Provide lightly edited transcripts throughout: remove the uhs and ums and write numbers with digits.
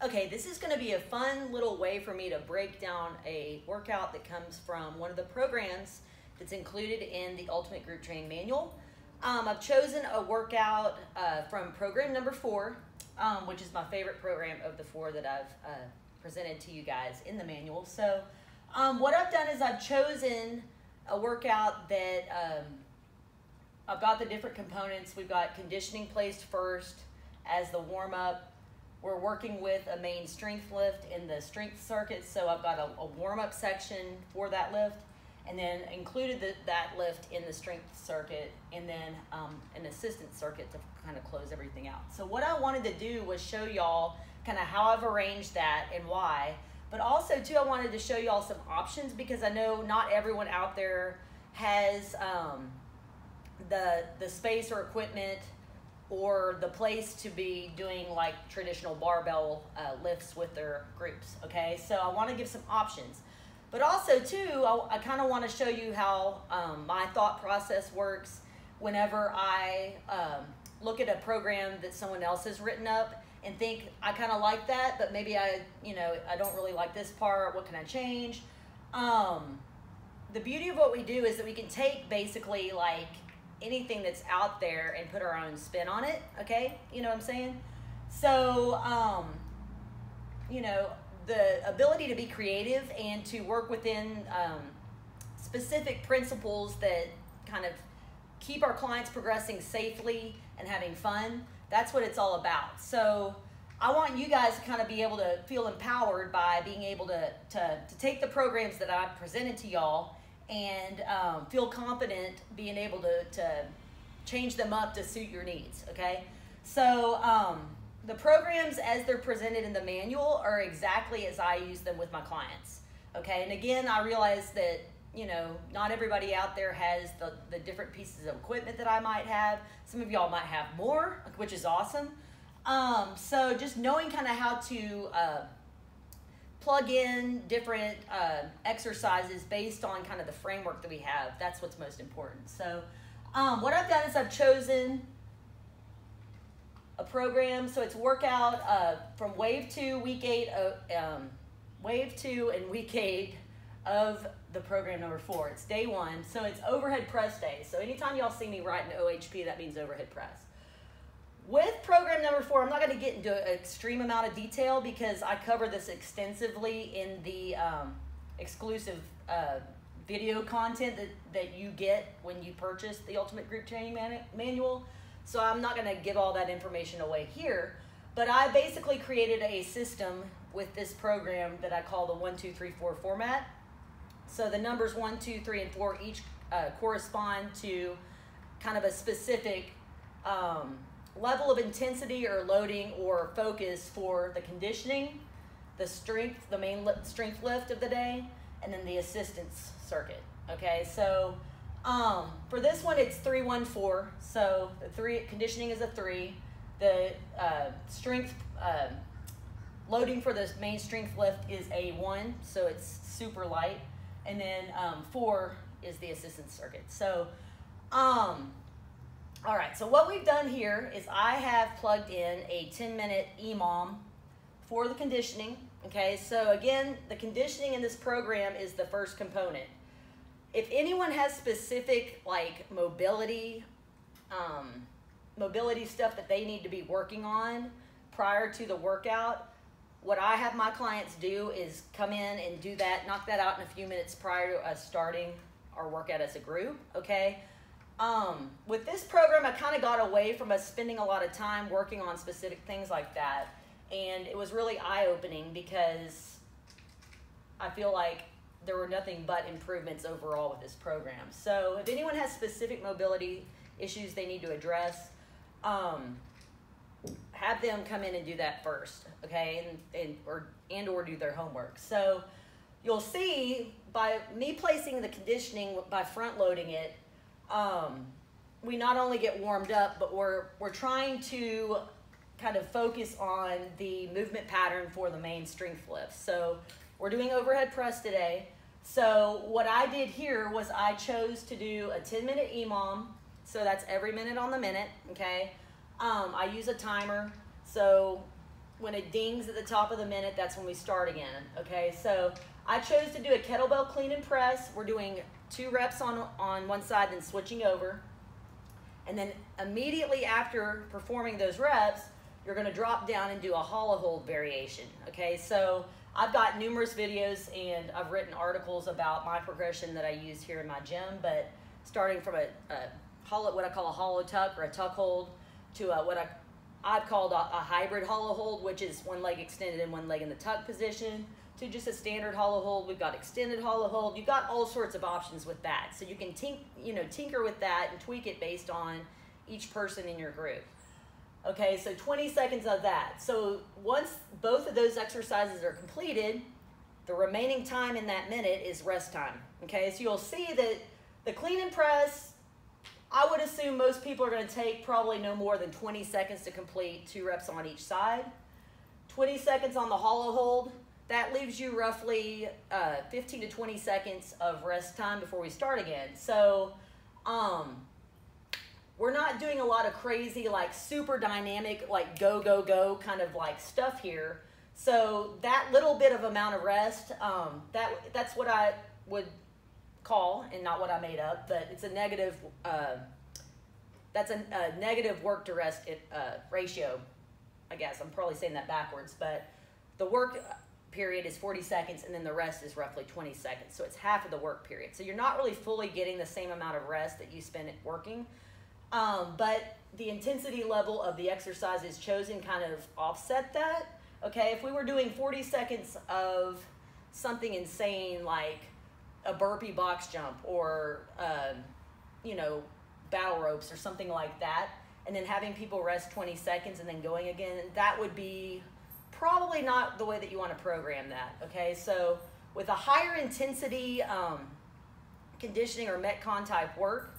Okay, this is gonna be a fun little way for me to break down a workout that comes from one of the programs that's included in the Ultimate Group Training Manual. I've chosen a workout from program number 4, which is my favorite program of the 4 that I've presented to you guys in the manual. So what I've done is I've chosen a workout that I've got the different components. We've got conditioning placed first as the warm-up. We're working with a main strength lift in the strength circuit, so I've got a warm-up section for that lift, and then included that lift in the strength circuit, and then an assistance circuit to kind of close everything out. So what I wanted to do was show y'all kind of how I've arranged that and why, but also too I wanted to show y'all some options, because I know not everyone out there has the space or equipment or the place to be doing like traditional barbell lifts with their groups, okay? So I want to give some options. But also too, I kind of want to show you how my thought process works whenever I look at a program that someone else has written up and think, I kind of like that, but maybe I don't really like this part, what can I change? The beauty of what we do is that we can take basically like anything that's out there and put our own spin on it, okay? You know what I'm saying? So, the ability to be creative and to work within specific principles that kind of keep our clients progressing safely and having fun, that's what it's all about. So I want you guys to kind of be able to feel empowered by being able to take the programs that I've presented to y'all and feel confident being able to change them up to suit your needs, okay? So the programs as they're presented in the manual are exactly as I use them with my clients, okay? And again, I realize that, not everybody out there has the different pieces of equipment that I might have. Some of y'all might have more, which is awesome. So just knowing kind of how to plug in different exercises based on kind of the framework that we have. That's what's most important. So what I've done is I've chosen a program. So it's workout from Wave 2, Week 8, Wave 2 and Week 8 of the program number 4. It's day 1. So it's overhead press day. So anytime y'all see me writing OHP, that means overhead press. With program number 4, I'm not going to get into an extreme amount of detail because I cover this extensively in the exclusive video content that you get when you purchase the Ultimate Group Training Manual. So I'm not going to give all that information away here. But I basically created a system with this program that I call the 1, 2, 3, 4 format. So the numbers 1, 2, 3, and 4 each correspond to kind of a specific level of intensity or loading or focus for the conditioning, the strength, the main strength lift of the day, and then the assistance circuit, okay? So for this one, it's 3, 1, 4. So the 3, conditioning is a 3. The strength loading for the main strength lift is a 1, so it's super light. And then 4 is the assistance circuit. So, all right, so what we've done here is I have plugged in a 10-minute EMOM for the conditioning, okay? So again, the conditioning in this program is the first component. If anyone has specific like mobility stuff that they need to be working on prior to the workout, what I have my clients do is come in and do that, knock that out in a few minutes prior to us starting our workout as a group, okay? With this program, I kind of got away from us spending a lot of time working on specific things like that. And it was really eye-opening because I feel like there were nothing but improvements overall with this program. So if anyone has specific mobility issues they need to address, have them come in and do that first, okay? And or do their homework. So you'll see by me placing the conditioning by front loading it, we not only get warmed up, but we're trying to kind of focus on the movement pattern for the main strength lift. So we're doing overhead press today. So what I did here was I chose to do a 10-minute EMOM. So that's every minute on the minute, okay? I use a timer. So when it dings at the top of the minute, that's when we start again. Okay, so I chose to do a kettlebell clean and press. We're doing 2 reps on one side, then switching over. And then immediately after performing those reps, you're going to drop down and do a hollow hold variation. Okay, so I've got numerous videos and I've written articles about my progression that I use here in my gym, but starting from a what I call a hollow tuck or a tuck hold to what I've called a hybrid hollow hold, which is one leg extended and one leg in the tuck position, to just a standard hollow hold. We've got extended hollow hold. You've got all sorts of options with that. So you can tinker with that and tweak it based on each person in your group. Okay, so 20 seconds of that. So once both of those exercises are completed, the remaining time in that minute is rest time. Okay, so you'll see that the clean and press, I would assume most people are going to take probably no more than 20 seconds to complete 2 reps on each side. 20 seconds on the hollow hold, that leaves you roughly 15 to 20 seconds of rest time before we start again. So we're not doing a lot of crazy, like super dynamic, like go, go, go kind of like stuff here. So that little bit of amount of rest, that's what I would call, and not what I made up, but it's a negative, that's a negative work to rest ratio, I guess. I'm probably saying that backwards, but the work period is 40 seconds and then the rest is roughly 20 seconds. So it's half of the work period. So you're not really fully getting the same amount of rest that you spend it working, but the intensity level of the exercises chosen kind of offset that. Okay, if we were doing 40 seconds of something insane like a burpee box jump or, battle ropes or something like that, and then having people rest 20 seconds and then going again, that would be probably not the way that you want to program that. Okay, so with a higher intensity conditioning or Metcon type work,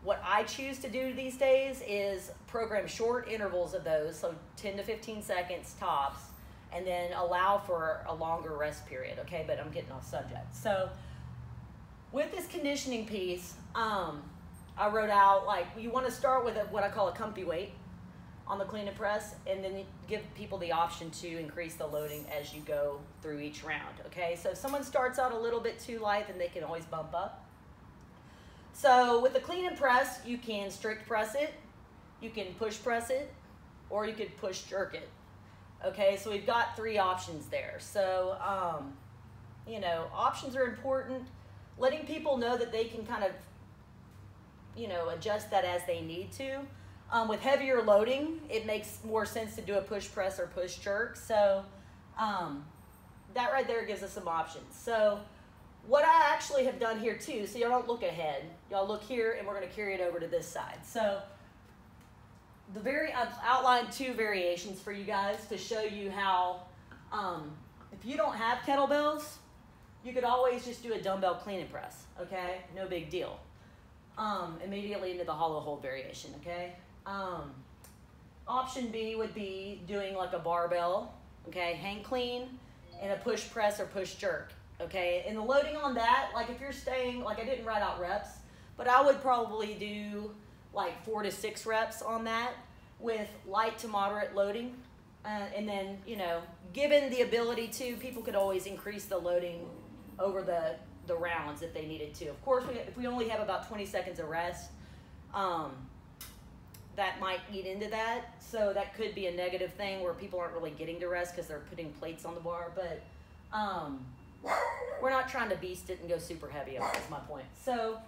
what I choose to do these days is program short intervals of those, so 10 to 15 seconds tops, and then allow for a longer rest period. Okay, but I'm getting off subject. So with this conditioning piece, I wrote out, like, you want to start with what I call a comfy weight on the clean and press, and then you give people the option to increase the loading as you go through each round. Okay, so if someone starts out a little bit too light, then they can always bump up. So with the clean and press, you can strict press it, you can push press it, or you could push jerk it. Okay, so we've got 3 options there. So, options are important. Letting people know that they can kind of, adjust that as they need to. With heavier loading, it makes more sense to do a push press or push jerk. So that right there gives us some options. So what I actually have done here too, so y'all don't look ahead, y'all look here, and we're going to carry it over to this side. So I've outlined 2 variations for you guys to show you how, if you don't have kettlebells, you could always just do a dumbbell clean and press, okay? No big deal. Immediately into the hollow hold variation, okay? Option B would be doing like a barbell, okay? Hang clean and a push press or push jerk, okay? And the loading on that, like if you're staying, like I didn't write out reps, but I would probably do like 4 to 6 reps on that with light to moderate loading. And then, given the ability to, people could always increase the loading over the rounds if they needed to. Of course, if we only have about 20 seconds of rest, that might eat into that. So that could be a negative thing where people aren't really getting to rest because they're putting plates on the bar. But we're not trying to beast it and go super heavy, is my point. So